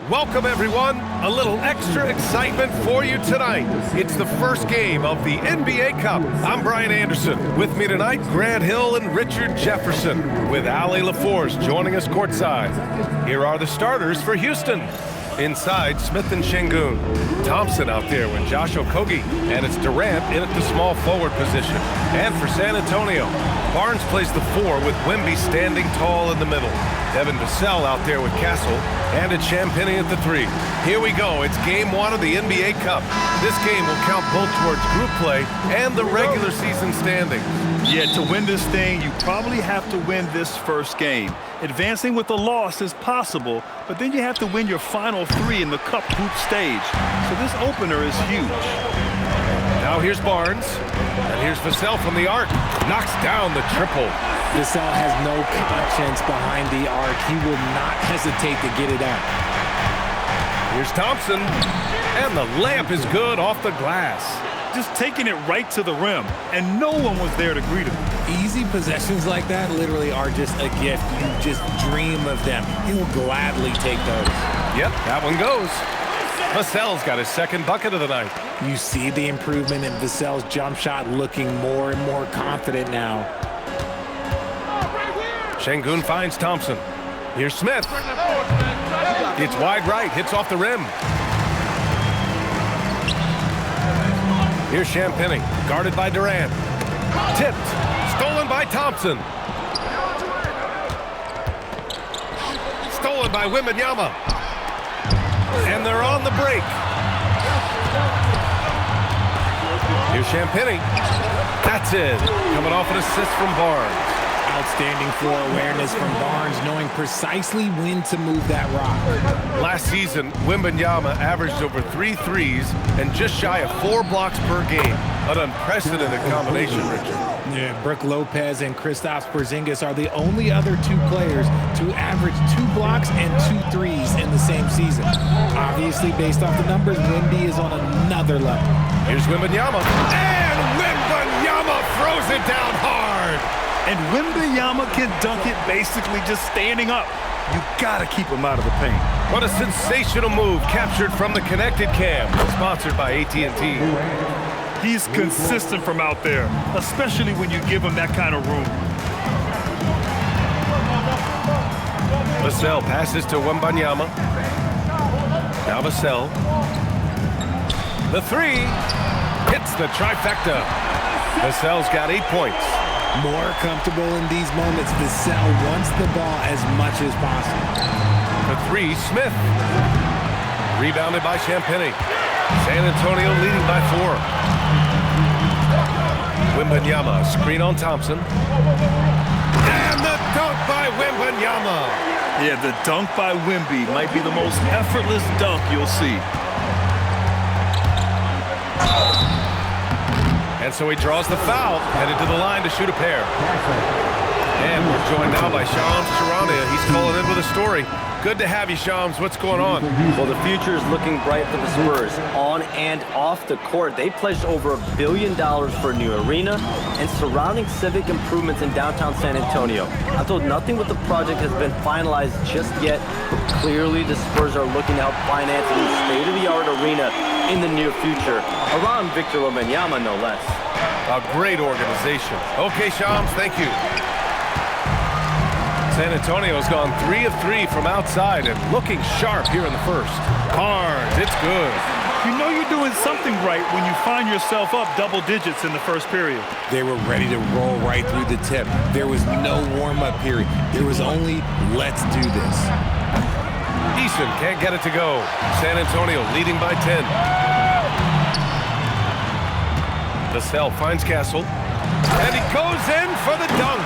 Welcome, everyone. A little extra excitement for you tonight. It's the first game of the NBA Cup. I'm Brian Anderson. With me tonight, Grant Hill and Richard Jefferson, with Ali LaForce joining us courtside. Here are the starters for Houston. Inside, Smith and Şengün. Thompson out there with Josh Okogie, and it's Durant in at the small forward position. And for San Antonio, Barnes plays the 4 with Wemby standing tall in the middle. Devin Vassell out there with Castle, and it's Champagnie at the 3. Here we go. It's Game 1 of the NBA Cup. This game will count both towards group play and the regular season standings. Yeah, to win this thing, you probably have to win this first game. Advancing with a loss is possible, but then you have to win your final 3 in the Cup group stage. So this opener is huge. Now here's Barnes, and here's Vassell from the arc. Knocks down the triple. Vassell has no conscience behind the arc. He will not hesitate to get it out. Here's Thompson, and the layup is good off the glass. Just taking it right to the rim, and no one was there to greet him. Easy possessions like that literally are just a gift. You just dream of them. He'll gladly take those. Yep, that one goes. Vassell's got his second bucket of the night. You see the improvement in Vassell's jump shot, looking more and more confident now. Şengün finds Thompson. Here's Smith. It's wide right, hits off the rim. Here's Champagnie, guarded by Durant. Tipped, stolen by Thompson. Stolen by Wembanyama. And they're on the break. Here's Champagnie. That's it. Coming off an assist from Barnes. Outstanding floor awareness from Barnes, knowing precisely when to move that rock. Last season, Wembanyama averaged over 3 threes and just shy of 4 blocks per game. An unprecedented combination, Richard. Yeah, Brook Lopez and Kristaps Porzingis are the only other 2 players to average 2 blocks and 2 threes in the same season. Obviously, based off the numbers, Wemby is on another level. Here's Wembanyama, and Wembanyama throws it down hard. And Wembanyama can dunk it basically just standing up. You gotta keep him out of the paint. What a sensational move captured from the connected cam, sponsored by AT&T. He's consistent from out there, especially when you give him that kind of room. Vassell passes to Wembanyama. Now Vassell. The 3 hits the trifecta. Vassell's got 8 points. More comfortable in these moments. Vassell wants the ball as much as possible. The 3, Smith. Rebounded by Champagnie. San Antonio leading by 4. Wembanyama, screen on Thompson. And the dunk by Wembanyama. Yeah, the dunk by Wemby might be the most effortless dunk you'll see. And so he draws the foul, headed to the line to shoot a pair. And we're joined now by Shams Charania. He's calling in with a story. Good to have you, Shams. What's going on? Well, the future is looking bright for the Spurs. On and off the court, they pledged over $1 billion for a new arena and surrounding civic improvements in downtown San Antonio. I'm told nothing with the project has been finalized just yet, but clearly the Spurs are looking to help finance a new state-of-the-art arena in the near future, around Victor Wembanyama, no less. A great organization. Okay, Shams, thank you. San Antonio's gone 3 of 3 from outside and looking sharp here in the first. Barnes, it's good. You know you're doing something right when you find yourself up double digits in the first period. They were ready to roll right through the tip. There was no warm-up period. There was only, let's do this. Eason can't get it to go. San Antonio leading by 10. Vassell finds Castle. And he goes in for the dunk.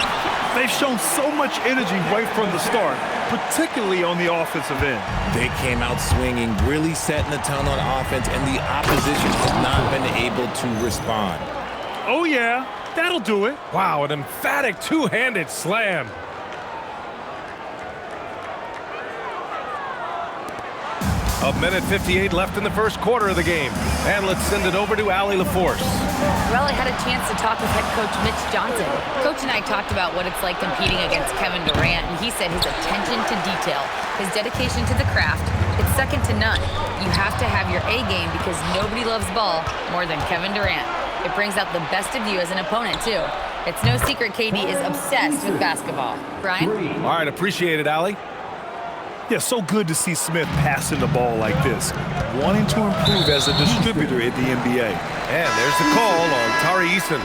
They've shown so much energy right from the start, particularly on the offensive end. They came out swinging, really setting the tone on offense, and the opposition has not been able to respond. Oh, yeah, that'll do it. Wow, an emphatic two-handed slam. A minute 58 left in the first quarter of the game. And let's send it over to Allie LaForce. Well, I had a chance to talk with head coach Mitch Johnson. Coach and I talked about what it's like competing against Kevin Durant, and he said his attention to detail, his dedication to the craft, it's second to none. You have to have your A game because nobody loves ball more than Kevin Durant. It brings out the best of you as an opponent, too. It's no secret KD is obsessed with basketball. Brian? All right, appreciate it, Allie. Yeah, so good to see Smith passing the ball like this, wanting to improve as a distributor in the NBA. And there's the call on Tari Eason.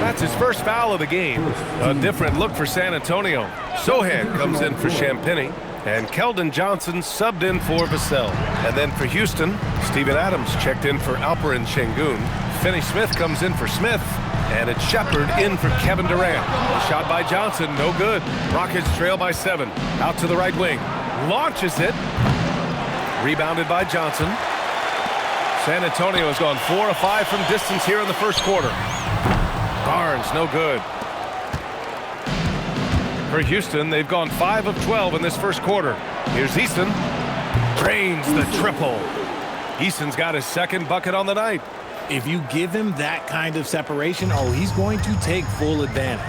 That's his first foul of the game. A different look for San Antonio. Sohan comes in for Champagny, and Keldon Johnson subbed in for Vassell. And then for Houston, Steven Adams checked in for Alperen Şengün. Finney Smith comes in for Smith, and it's Shepard in for Kevin Durant. A shot by Johnson, no good. Rockets trail by 7. Out to the right wing. Launches it. Rebounded by Johnson. San Antonio has gone 4 of 5 from distance here in the first quarter. Barnes, no good. For Houston, they've gone 5 of 12 in this first quarter. Here's Eason. Drains the triple. Eason's got his second bucket on the night. If you give him that kind of separation, oh, he's going to take full advantage.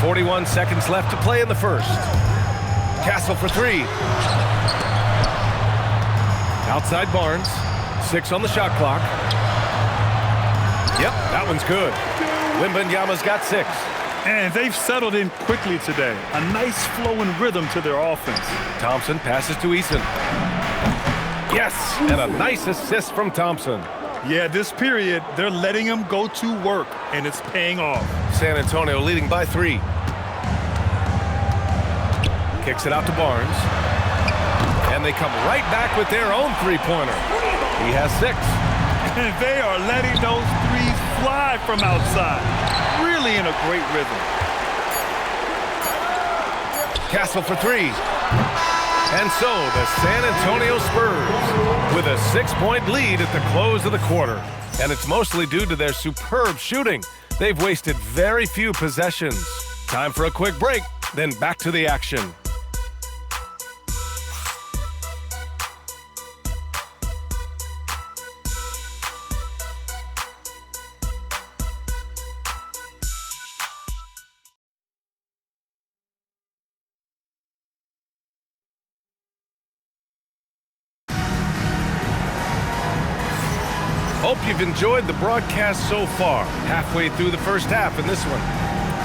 41 seconds left to play in the first. Castle for 3. Outside Barnes. 6 on the shot clock. Yep, that one's good. Wembanyama's got 6. And they've settled in quickly today. A nice flow and rhythm to their offense. Thompson passes to Eason. Yes, and a nice assist from Thompson. Yeah, this period, they're letting him go to work, and it's paying off. San Antonio leading by 3. Kicks it out to Barnes. And they come right back with their own three-pointer. He has 6. And they are letting those threes fly from outside. Really in a great rhythm. Castle for 3. And so the San Antonio Spurs with a 6-point lead at the close of the quarter. And it's mostly due to their superb shooting. They've wasted very few possessions. Time for a quick break, then back to the action. Hope you've enjoyed the broadcast so far. Halfway through the first half in this one.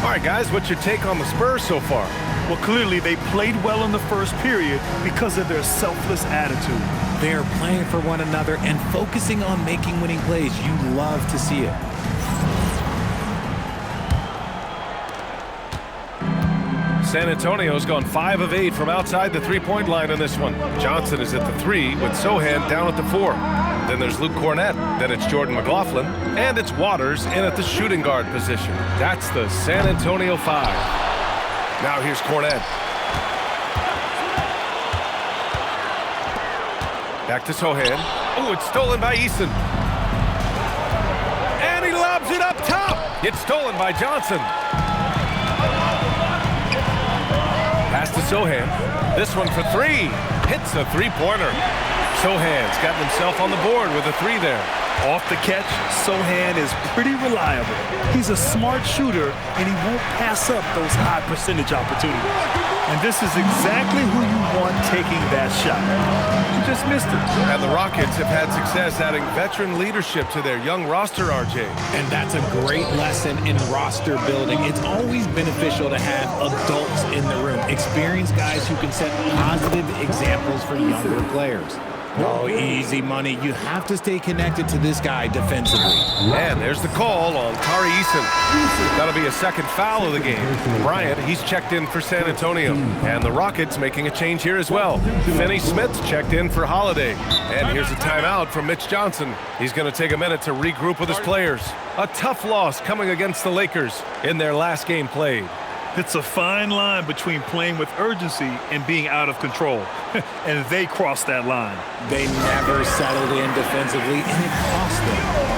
All right, guys, what's your take on the Spurs so far? Well, clearly they played well in the first period because of their selfless attitude. They are playing for one another and focusing on making winning plays. You love to see it. San Antonio's gone 5 of 8 from outside the three-point line in this one. Johnson is at the 3 with Sohan down at the 4. Then there's Luke Cornett. Then it's Jordan McLaughlin. And it's Waters in at the shooting guard position. That's the San Antonio 5. Now here's Cornett. Back to Sohan. Oh, it's stolen by Eason. And he lobs it up top. It's stolen by Johnson. Pass to Sohan. This one for 3. Hits a three-pointer. Sohan's gotten himself on the board with a 3 there. Off the catch, Sohan is pretty reliable. He's a smart shooter, and he won't pass up those high percentage opportunities. And this is exactly who you want taking that shot. You just missed it. And the Rockets have had success adding veteran leadership to their young roster, RJ. And that's a great lesson in roster building. It's always beneficial to have adults in the room, experienced guys who can set positive examples for younger players. Oh, easy money. You have to stay connected to this guy defensively. And there's the call on Tari Eason. That'll be a second foul of the game. Bryant, he's checked in for San Antonio. And the Rockets making a change here as well. Finney Smith's checked in for Holiday. And here's a timeout from Mitch Johnson. He's going to take a minute to regroup with his players. A tough loss coming against the Lakers in their last game played. It's a fine line between playing with urgency and being out of control. And they crossed that line. They never settled in defensively, and it cost them.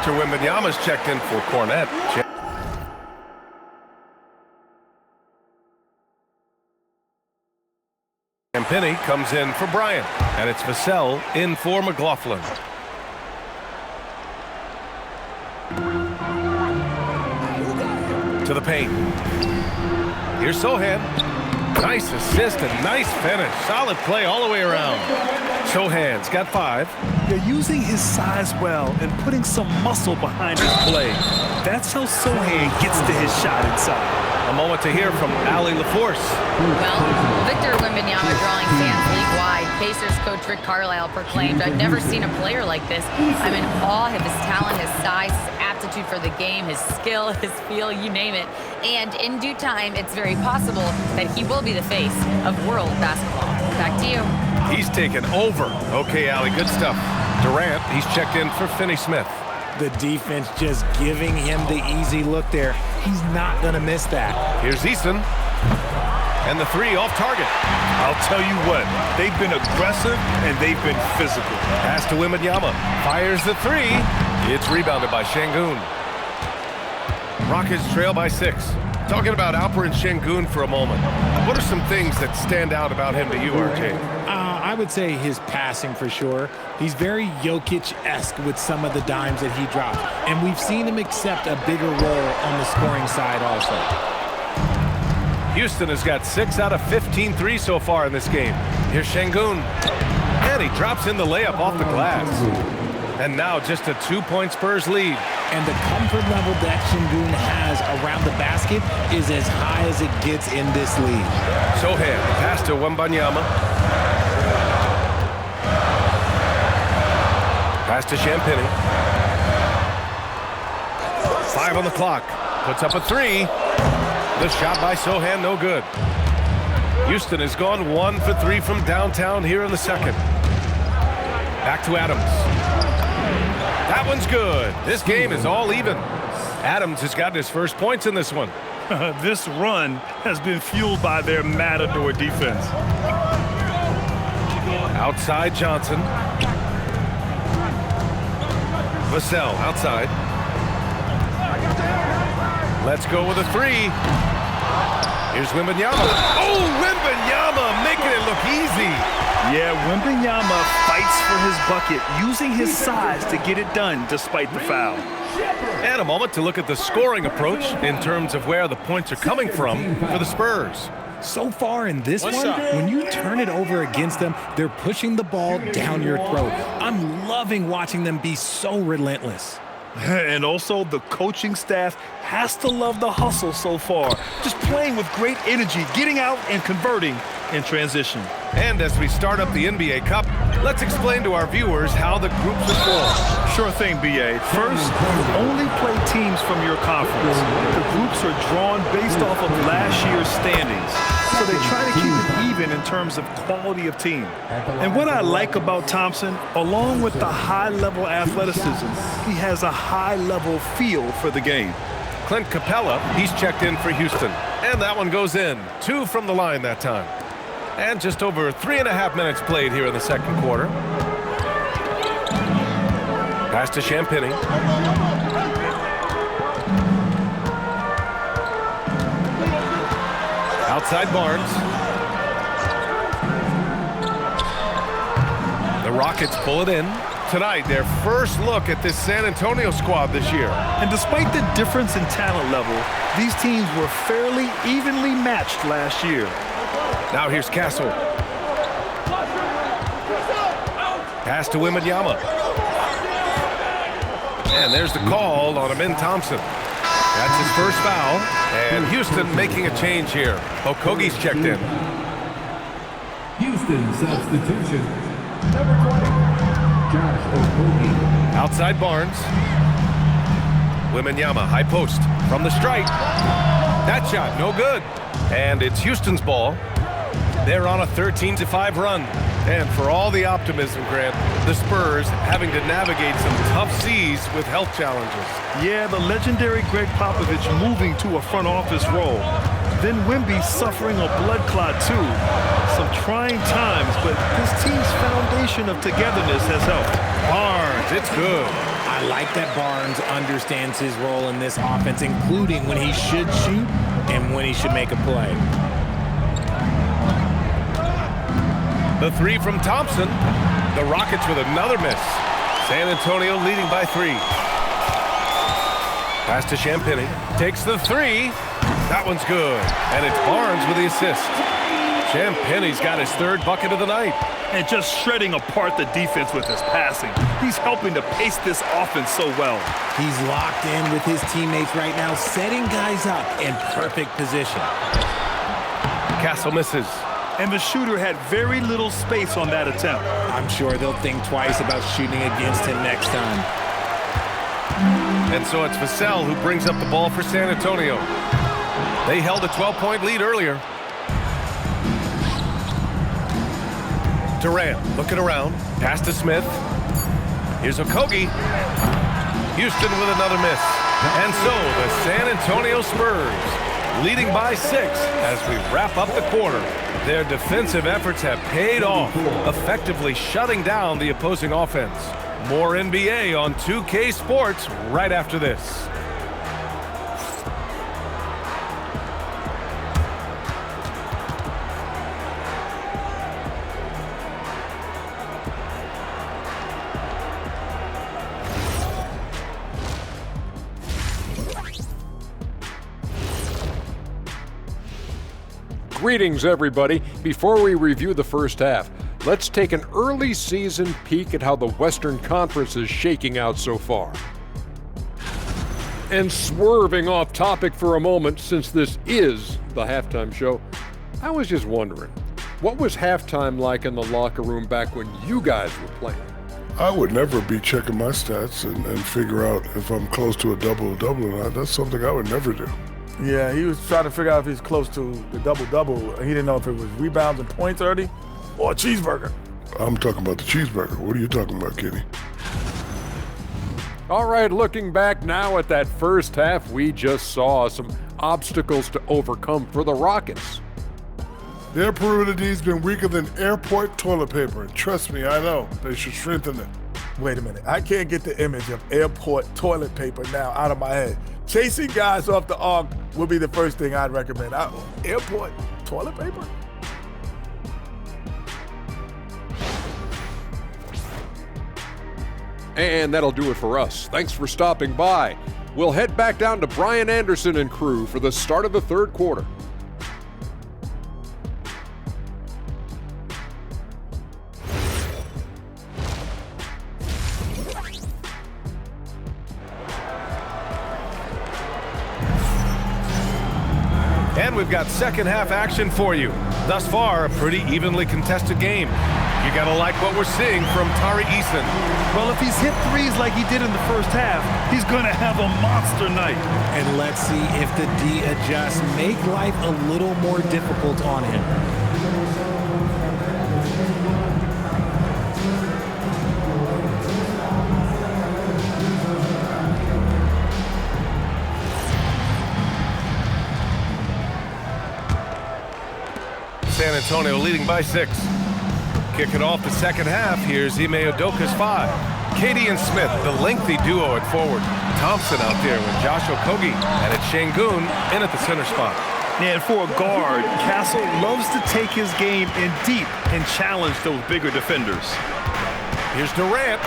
Victor Wembanyama's checked in for Cornette. And Penny comes in for Bryant. And it's Vassell in for McLaughlin. To the paint. Here's Sohan. Nice assist and nice finish. Solid play all the way around. Sohan's got 5. They're using his size well and putting some muscle behind his play. That's how Sohan gets to his shot inside. A moment to hear from Allie LaForce. Well, Victor Wembanyama drawing fans league-wide. Pacers coach Rick Carlisle proclaimed, "I've never seen a player like this. I'm in awe of his talent, his size, his aptitude for the game, his skill, his feel, you name it. And in due time, it's very possible that he will be the face of world basketball." Back to you. He's taken over. Okay, Allie, good stuff. Durant, he's checked in for Finney-Smith. The defense just giving him the easy look there. He's not going to miss that. Here's Easton. And the 3 off target. I'll tell you what, they've been aggressive and they've been physical. Pass to Wembanyama. Fires the 3. It's rebounded by Şengün. Rockets trail by 6. Talking about Alperen Şengün for a moment. What are some things that stand out about him to you, RJ? I would say his passing for sure. He's very Jokic-esque with some of the dimes that he drops. And we've seen him accept a bigger role on the scoring side also. Houston has got 6 out of 15 threes so far in this game. Here's Şengün. And he drops in the layup off the glass. And now just a 2-point Spurs lead. And the comfort level that Şengün has around the basket is as high as it gets in this league. Sohan, pass to Wembanyama. Pass to Champagny. 5 on the clock. Puts up a 3. The shot by Sohan, no good. Houston has gone 1 for 3 from downtown here in the second. Back to Adams. That one's good. This game is all even. Adams has gotten his first points in this one. This run has been fueled by their Matador defense. Outside Johnson. Vassell outside. Let's go with a 3. Here's Wembanyama. Oh, Wembanyama making it look easy. Yeah, Wembanyama fights for his bucket, using his size to get it done despite the foul. And a moment to look at the scoring approach in terms of where the points are coming from for the Spurs. So far in this one, when you turn it over against them, they're pushing the ball down your throat. I'm loving watching them be so relentless. And also, the coaching staff has to love the hustle so far. Just playing with great energy, getting out and converting in transition. And as we start up the NBA Cup, let's explain to our viewers how the groups are formed. Sure thing, B.A. First, only play teams from your conference. The groups are drawn based off of last year's standings. So they try to keep it even in terms of quality of team. And what I like about Thompson, along with the high-level athleticism, he has a high-level feel for the game. Clint Capella, he's checked in for Houston. And that one goes in. 2 from the line that time. And just over 3.5 minutes played here in the second quarter. Pass to Champagny. Outside Barnes. The Rockets pull it in. Tonight, their first look at this San Antonio squad this year. And despite the difference in talent level, these teams were fairly evenly matched last year. Now here's Castle. Pass to Wembanyama. And there's the call on Amin Thompson. That's his first foul. And Houston making a change here. Okogie's checked in. Houston substitution. Number 20, Josh Okogie. Outside Barnes. Wembanyama, high post from the stripe. That shot, no good. And it's Houston's ball. They're on a 13-5 run. And for all the optimism, Grant, the Spurs having to navigate some tough seas with health challenges. Yeah, the legendary Greg Popovich moving to a front office role. Then Wemby suffering a blood clot too. Some trying times, but this team's foundation of togetherness has helped. Barnes, it's good. I like that Barnes understands his role in this offense, including when he should shoot and when he should make a play. The three from Thompson. The Rockets with another miss. San Antonio leading by 3. Pass to Champagnie. Takes the three. That one's good. And it's Barnes with the assist. Champagnie's got his 3rd bucket of the night. And just shredding apart the defense with his passing. He's helping to pace this offense so well. He's locked in with his teammates right now, setting guys up in perfect position. Castle misses. And the shooter had very little space on that attempt. I'm sure they'll think twice about shooting against him next time. And so it's Vassell who brings up the ball for San Antonio. They held a 12-point lead earlier. Durant looking around. Pass to Smith. Here's Okogie. Houston with another miss. And so the San Antonio Spurs leading by 6 as we wrap up the quarter. Their defensive efforts have paid off, effectively shutting down the opposing offense. More NBA on 2K Sports right after this. Greetings, everybody. Before we review the first half, let's take an early season peek at how the Western Conference is shaking out so far. And swerving off topic for a moment, since this is the halftime show, I was just wondering, what was halftime like in the locker room back when you guys were playing? I would never be checking my stats and figure out if I'm close to a double-double or not. That's something I would never do. Yeah, he was trying to figure out if he's close to the double-double. He didn't know if it was rebounds and points already or a cheeseburger. I'm talking about the cheeseburger. What are you talking about, Kenny? All right, looking back now at that first half, we just saw some obstacles to overcome for the Rockets. Their perimeter D's been weaker than airport toilet paper. Trust me, I know. They should strengthen it. Wait a minute. I can't get the image of airport toilet paper now out of my head. Chasing guys off the arc would be the first thing I'd recommend. Airport toilet paper? And that'll do it for us. Thanks for stopping by. We'll head back down to Brian Anderson and crew for the start of the third quarter. And we've got second half action for you. Thus far, a pretty evenly contested game. You gotta like what we're seeing from Tari Eason. Well, if he's hit threes like he did in the first half, he's gonna have a monster night. And let's see if the D adjusts, make life a little more difficult on him. San Antonio leading by 6. Kicking off the second half, here's Ime Udoka's 5. Katie and Smith, the lengthy duo at forward. Thompson out there with Josh Okogie, and it's Şengün in at the center spot. And for a guard, Castle loves to take his game in deep and challenge those bigger defenders. Here's Durant.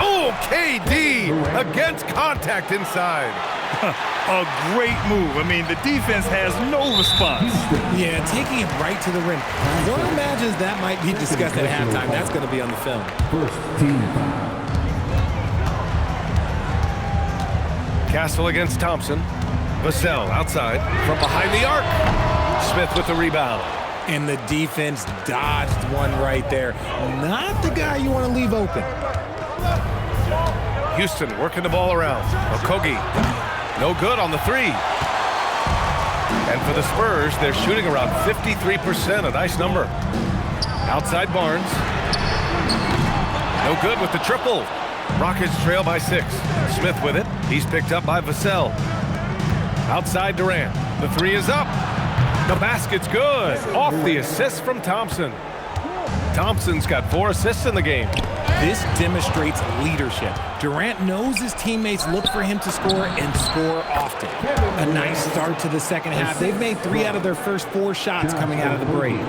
Oh, KD against contact inside. A great move. I mean, the defense has no response. Yeah, taking it right to the rim. One imagines that might be discussed at halftime. That's going to be on the film. First team foul. Castle against Thompson. Vassell outside from behind the arc. Smith with the rebound. And the defense dodged one right there. Not the guy you want to leave open. Houston working the ball around. Okogie, no good on the 3. And for the Spurs, they're shooting around 53%, a nice number. Outside Barnes. No good with the triple. Rockets trail by 6. Smith with it. He's picked up by Vassell. Outside Durant. The 3 is up. The basket's good. Off the assist from Thompson. Thompson's got 4 assists in the game. This demonstrates leadership. Durant knows his teammates look for him to score and score often. A nice start to the second half. They've made 3 out of their first 4 shots coming out of the break.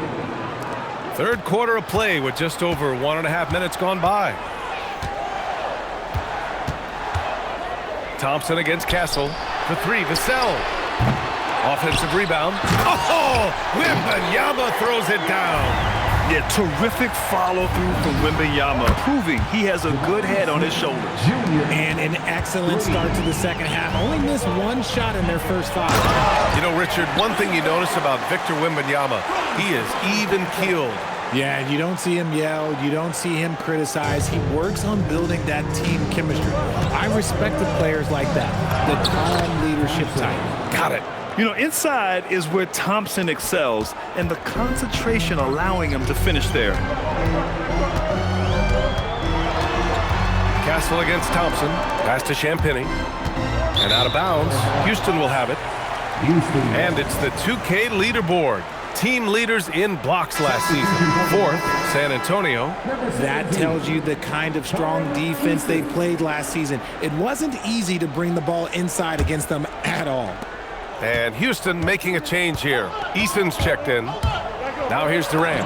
Third quarter of play with just over 1.5 minutes gone by. Thompson against Castle for 3. Vassell. Offensive rebound. Oh! Wembanyama throws it down. Yeah, terrific follow-through from Wembanyama, proving he has a good head on his shoulders. And an excellent start to the second half. Only missed 1 shot in their first 5. You know, Richard, one thing you notice about Victor Wembanyama, he is even-keeled. Yeah, you don't see him yell. You don't see him criticize. He works on building that team chemistry. I respect the players like that, the calm leadership type. Got it. You know, inside is where Thompson excels, and the concentration allowing him to finish there. Castle against Thompson. Pass to Champagny. And out of bounds. Houston will have it. And it's the 2K leaderboard. Team leaders in blocks last season. 4th, San Antonio. That tells you the kind of strong defense they played last season. It wasn't easy to bring the ball inside against them at all. And Houston making a change here. Eason's checked in. Now here's Durant.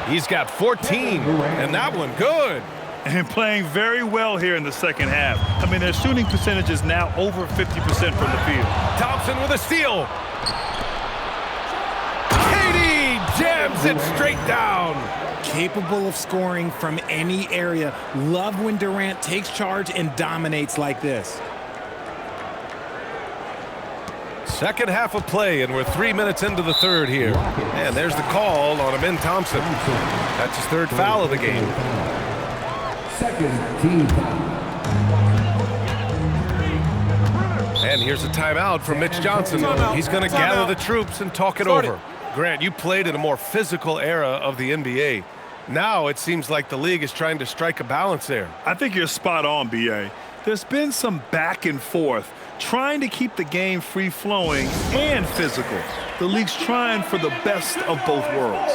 He's got 14, and that one good. And playing very well here in the second half. I mean, their shooting percentage is now over 50% from the field. Thompson with a steal. KD jams it straight down. Capable of scoring from any area. Love when Durant takes charge and dominates like this. Second half of play, and we're 3 minutes into the third here. And there's the call on Amin Thompson. That's his 3rd foul of the game. Second team foul. And here's a timeout from Mitch Johnson. He's going to gather the troops and talk it over. Grant, you played in a more physical era of the NBA. Now it seems like the league is trying to strike a balance there. I think you're spot on, B.A. There's been some back and forth, trying to keep the game free-flowing and physical. The league's trying for the best of both worlds.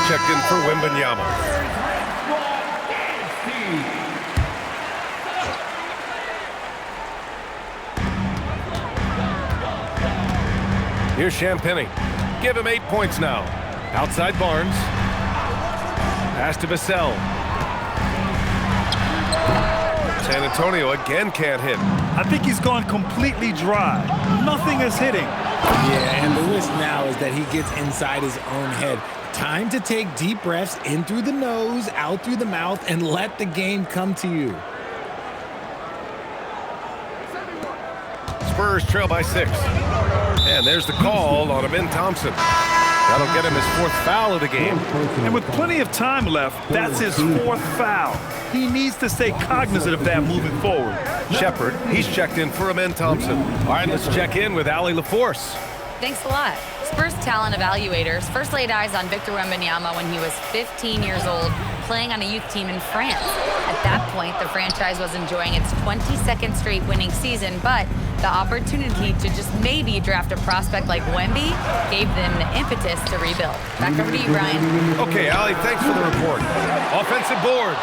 Checked in for Wembanyama. Here's Champagny. Give him 8 points now. Outside Barnes. Pass to Vassell. San Antonio again can't hit. I think he's gone completely dry. Nothing is hitting. Yeah, and the risk now is that he gets inside his own head. Time to take deep breaths in through the nose, out through the mouth, and let the game come to you. Spurs trail by 6. And there's the call on Amin Thompson. That'll get him his 4th foul of the game. And with plenty of time left, that's his 4th foul. He needs to stay cognizant of that moving forward. Shepard, he's checked in for Amin Thompson. All right, let's check in with Allie LaForce. Thanks a lot. Spurs talent evaluators first laid eyes on Victor Wembanyama when he was 15 years old, playing on a youth team in France. At that point, the franchise was enjoying its 22nd straight winning season, but the opportunity to just maybe draft a prospect like Wemby gave them the impetus to rebuild. Back over to you, Brian. Okay, Allie, thanks for the report. Offensive board.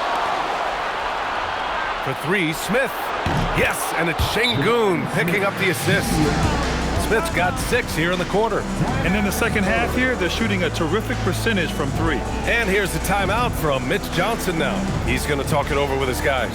For 3, Smith. Yes, and it's Şengün picking up the assist. Smith's got 6 here in the quarter. And in the second half here, they're shooting a terrific percentage from 3. And here's the timeout from Mitch Johnson now. He's going to talk it over with his guys.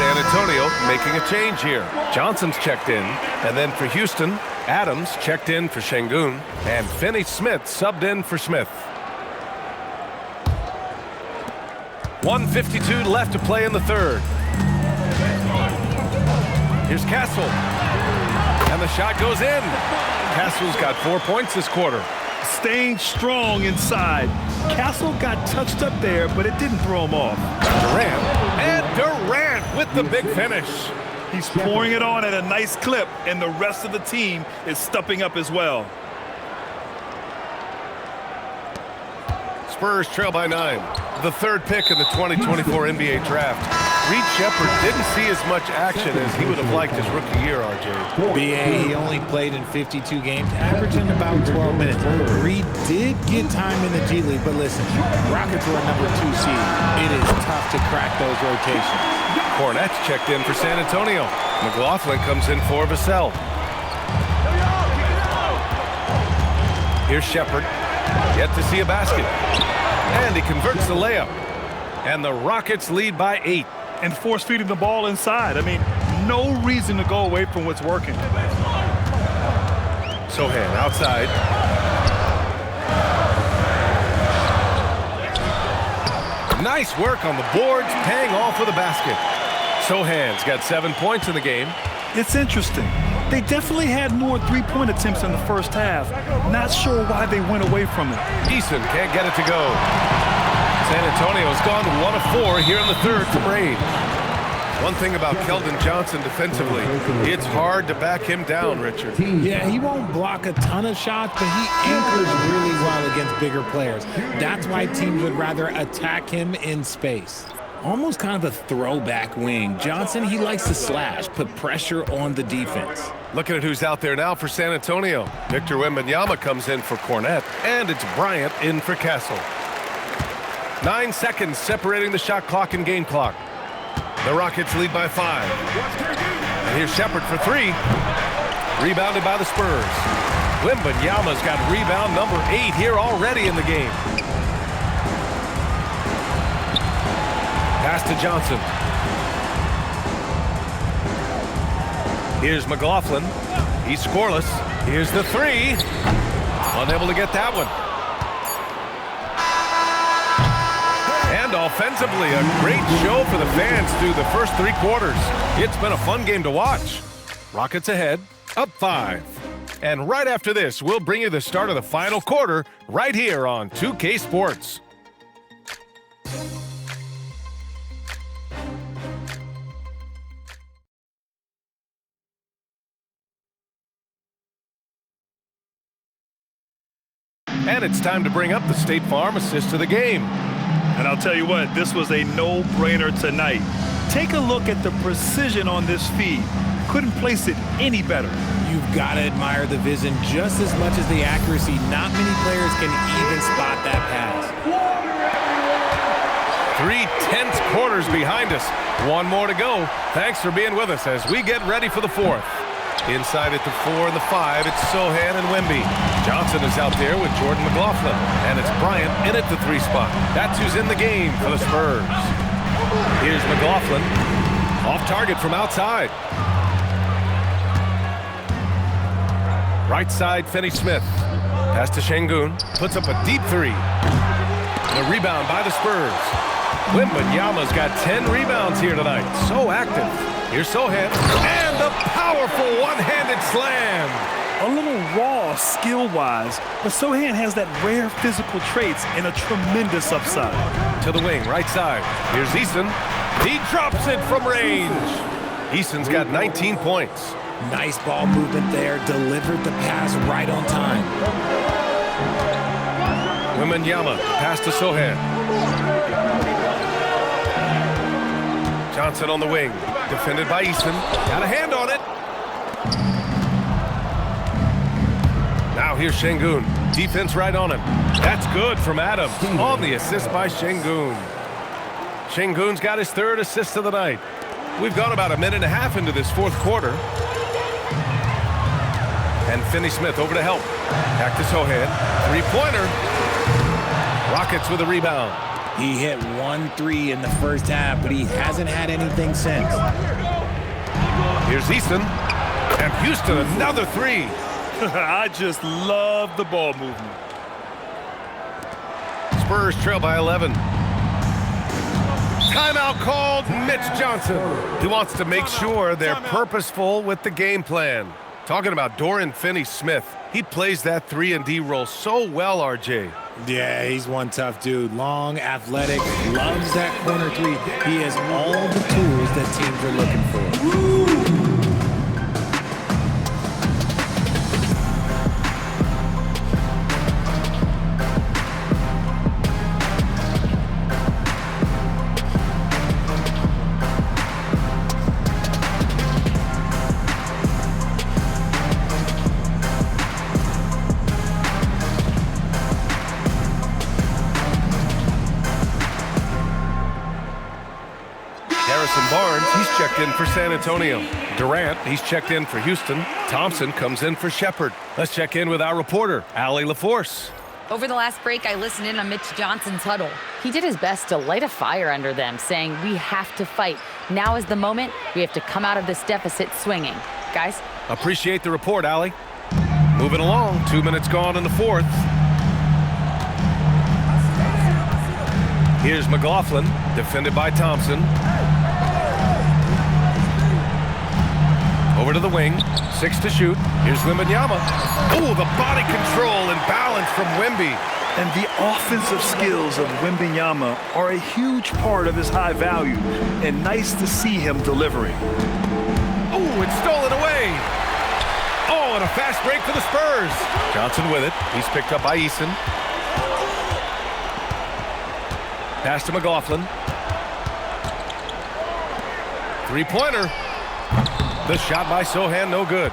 San Antonio making a change here. Johnson's checked in, and then for Houston, Adams checked in for Şengün, and Finney Smith subbed in for Smith. 1:52 left to play in the third. Here's Castle, and the shot goes in. Castle's got 4 points this quarter. Staying strong inside. Castle got touched up there, but it didn't throw him off. Durant, and Durant with the big finish. He's pouring it on at a nice clip, and the rest of the team is stepping up as well. Spurs trail by 9. The third pick in the 2024 NBA draft. Reed Shepherd didn't see as much action as he would have liked his rookie year, RJ. BA, he only played in 52 games, averaging about 12 minutes. Reed did get time in the G League, but listen, Rockets were a number 2 seed. It is tough to crack those rotations. Cornette's checked in for San Antonio. McLaughlin comes in for Vassell. Here's Shepherd. Yet to see a basket. And he converts the layup. And the Rockets lead by 8. And force feeding the ball inside. I mean, no reason to go away from what's working. Sochan outside. Nice work on the boards, paying off with a basket. Sochan's got 7 points in the game. It's interesting. They definitely had more three-point attempts in the first half. Not sure why they went away from it. Eason can't get it to go. San Antonio's gone 1 of 4 here in the third from Reid. One thing about Keldon Johnson defensively, it's hard to back him down, Richard. Yeah, he won't block a ton of shots, but he anchors really well against bigger players. That's why teams would rather attack him in space. Almost kind of a throwback wing. Johnson, he likes to slash, put pressure on the defense. Looking at who's out there now for San Antonio. Victor Wembanyama comes in for Cornette, and it's Bryant in for Castle. 9 seconds separating the shot clock and game clock. The Rockets lead by 5. And here's Shepherd for 3. Rebounded by the Spurs. Wembanyama's got rebound number 8 here already in the game. Pass to Johnson. Here's McLaughlin. He's scoreless. Here's the 3. Unable to get that one. And offensively, a great show for the fans through the first 3 quarters. It's been a fun game to watch. Rockets ahead, up 5. And right after this, we'll bring you the start of the final quarter right here on 2K Sports. And it's time to bring up the State Farm assist to the game. And I'll tell you what, this was a no-brainer tonight. Take a look at the precision on this feed. Couldn't place it any better. You've got to admire the vision just as much as the accuracy. Not many players can even spot that pass. 3 tense quarters behind us. 1 more to go. Thanks for being with us as we get ready for the 4th. Inside at the 4 and the 5, it's Sochan and Wemby. Johnson is out there with Jordan McLaughlin. And it's Bryant in at the 3 spot. That's who's in the game for the Spurs. Here's McLaughlin. Off target from outside. Right side, Finney Smith. Pass to Şengün. Puts up a deep 3. The rebound by the Spurs. Wembanyama's got 10 rebounds here tonight. So active. Here's Sochan. And a powerful one-handed slam. A little raw skill-wise, but Sochan has that rare physical traits and a tremendous upside. To the wing, right side. Here's Eason. He drops it from range. Eason's got 19 points. Nice ball movement there. Delivered the pass right on time. Wembanyama, pass to Sochan. Johnson on the wing. Defended by Eason. Got a hand on it. Now here's Şengün. Defense right on him. That's good from Adams on the assist by Şengün. Şengün's got his 3rd assist of the night. We've gone about a minute and a half into this 4th quarter. And Finney Smith over to help. Back to Sochan. 3-pointer. Rockets with a rebound. He hit 1-3 in the first half, but he hasn't had anything since. Here's Easton. And Houston, another three. I just love the ball movement. Spurs trail by 11. Timeout called. Mitch Johnson. He wants to make sure they're purposeful with the game plan. Talking about Dorian Finney-Smith. He plays that 3-and-D role so well, RJ. Yeah, he's one tough dude. Long, athletic, loves that corner three. He has all the tools that teams are looking for. Barnes, he's checked in for San Antonio. Durant, he's checked in for Houston. Thompson comes in for Shepherd. Let's check in with our reporter, Allie LaForce. Over the last break, I listened in on Mitch Johnson's huddle. He did his best to light a fire under them, saying, we have to fight. Now is the moment. We have to come out of this deficit swinging. Guys? Appreciate the report, Allie. Moving along, 2 minutes gone in the fourth. Here's McLaughlin, defended by Thompson. Over to the wing, 6 to shoot. Here's Wembanyama. Oh, the body control and balance from Wemby. And the offensive skills of Wembanyama are a huge part of his high value, and nice to see him delivering. Oh, it's stolen away. Oh, and a fast break for the Spurs. Johnson with it. He's picked up by Eason. Pass to McLaughlin. Three-pointer. The shot by Sohan, no good.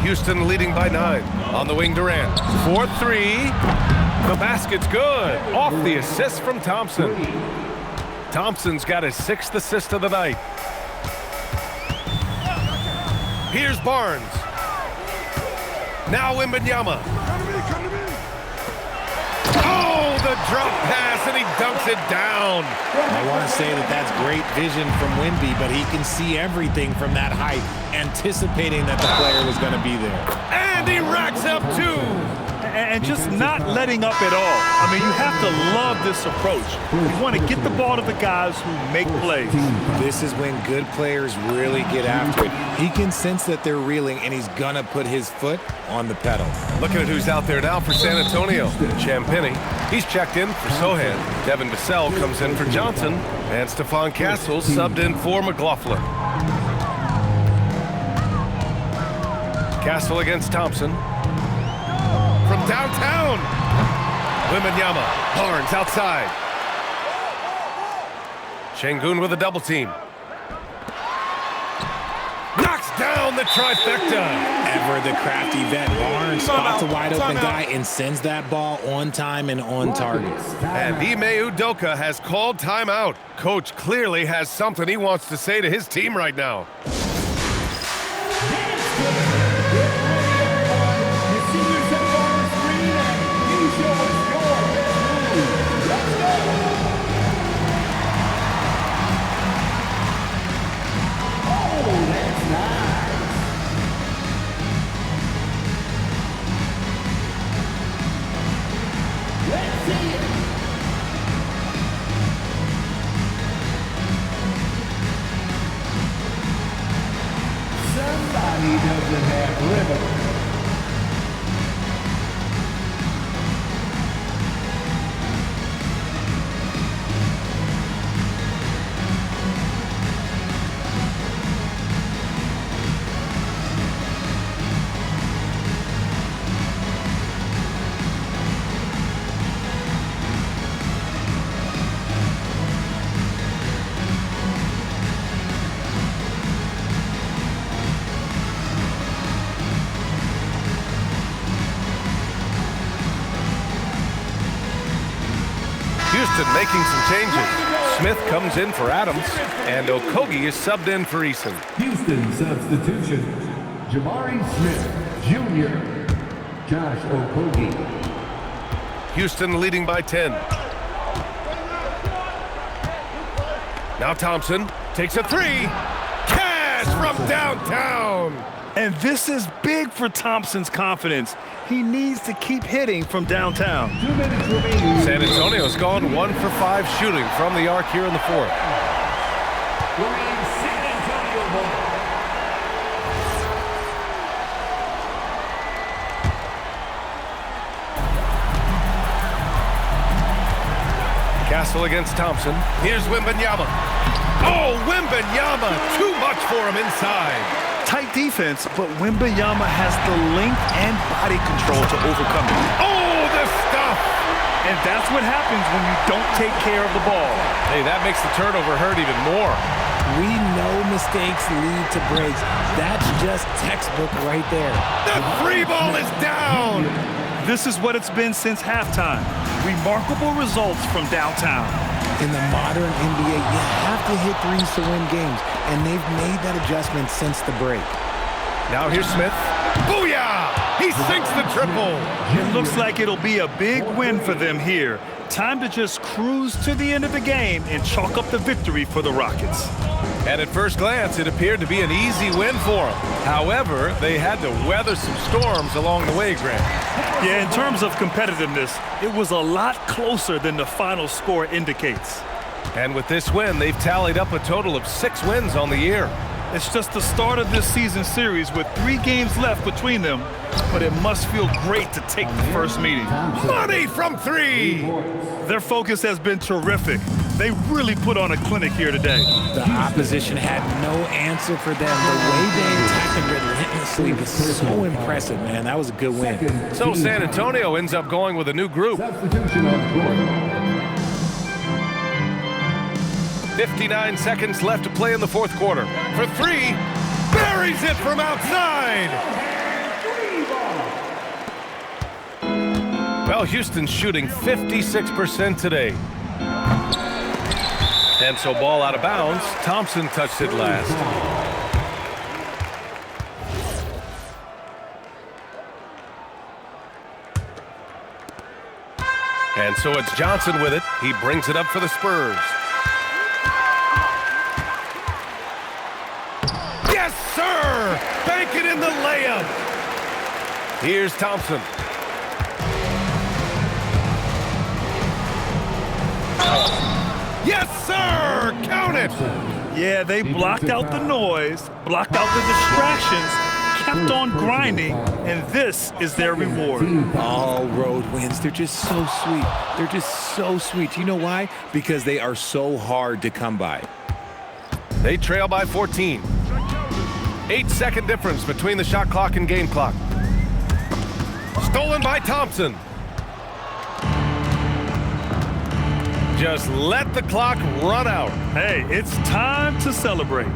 Houston leading by 9. On the wing, Durant. 4-3. The basket's good. Off the assist from Thompson. Thompson's got his 6th assist of the night. Here's Barnes. Now Wembanyama. Oh, the drop pass, and he dunks it down. I want to say that that's great vision from Wemby, but he can see everything from that height, anticipating that the player was going to be there. And he racks up 2. And just not letting up at all. I mean, you have to love this approach. You want to get the ball to the guys who make plays. This is when good players really get after it. He can sense that they're reeling, and he's going to put his foot on the pedal. Looking at who's out there now for San Antonio. Champagny, he's checked in for Sohan. Devin Vassell comes in for Johnson. And Stephon Castle subbed in for McLaughlin. Castle against Thompson. From downtown. Wembanyama. Barnes outside. Şengün with a double team. Knocks down the trifecta. Ever the crafty vet, Barnes spots a wide open guy and sends that ball on time and on target. And Ime Udoka has called timeout. Coach clearly has something he wants to say to his team right now. Somebody doesn't have rhythm. Houston making some changes. Smith comes in for Adams, and Okogie is subbed in for Eason. Houston substitution, Jabari Smith Jr., Josh Okogie. Houston leading by 10. Now Thompson takes a three. Cash from downtown. And this is big for Thompson's confidence. He needs to keep hitting from downtown. 2 minutes remaining. San Antonio's gone 1 for 5 shooting from the arc here in the fourth. Remain San Antonio ball. Castle against Thompson. Here's Wembanyama. Oh, Wembanyama! Too much for him inside. Tight defense, but Wembanyama has the length and body control to overcome it. Oh, the stuff! And that's what happens when you don't take care of the ball. Hey, that makes the turnover hurt even more. We know mistakes lead to breaks. That's just textbook right there. The free ball is down! This is what it's been since halftime. Remarkable results from downtown. In the modern NBA, you have to hit threes to win games, and they've made that adjustment since the break. Now here's Smith. Booyah! He sinks the triple. It looks like it'll be a big win for them here. Time to just cruise to the end of the game and chalk up the victory for the Rockets. And at first glance, it appeared to be an easy win for them. However, they had to weather some storms along the way, Grant. Yeah, in terms of competitiveness, it was a lot closer than the final score indicates. And with this win, they've tallied up a total of 6 wins on the year. It's just the start of this season series with 3 games left between them, but it must feel great to take the first meeting. Money from 3! Their focus has been terrific. They really put on a clinic here today. The opposition had no answer for them. The way they attacked them relentlessly was so impressive, man. That was a good win. So San Antonio ends up going with a new group. Substitution on court. 59 seconds left to play in the fourth quarter. For 3, buries it from outside! Well, Houston's shooting 56% today. And so ball out of bounds. Thompson touched it last. And so it's Johnson with it. He brings it up for the Spurs. Yes, sir! Bank it in the layup. Here's Thompson. Yes, sir! Count it! Yeah, they blocked out the noise, blocked out the distractions, kept on grinding, and this is their reward. All road wins. They're just so sweet. They're just so sweet. You know why? Because they are so hard to come by. They trail by 14. 8-second difference between the shot clock and game clock. Stolen by Thompson. Just let the clock run out. Hey, it's time to celebrate.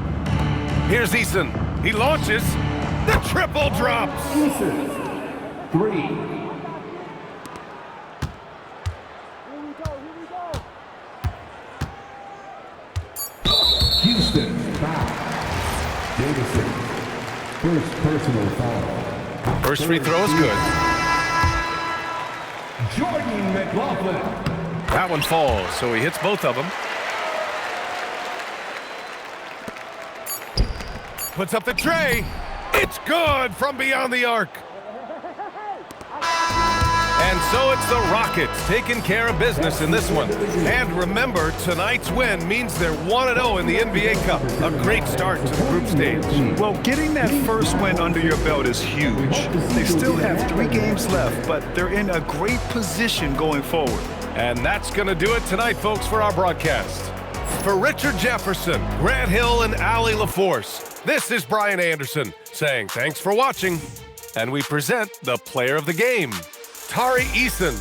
Here's Eason. He launches. The triple drops. 3. Houston foul. Davison. First personal foul. First free throw is good. Jordan McLaughlin. That one falls, so he hits both of them. Puts up the tray. It's good from beyond the arc. And so it's the Rockets taking care of business in this one. And remember, tonight's win means they're 1-0 in the NBA Cup. A great start to the group stage. Well, getting that first win under your belt is huge. They still have 3 games left, but they're in a great position going forward. And that's going to do it tonight, folks, for our broadcast. For Richard Jefferson, Grant Hill, and Allie LaForce, this is Brian Anderson saying thanks for watching. And we present the player of the game, Tari Eason.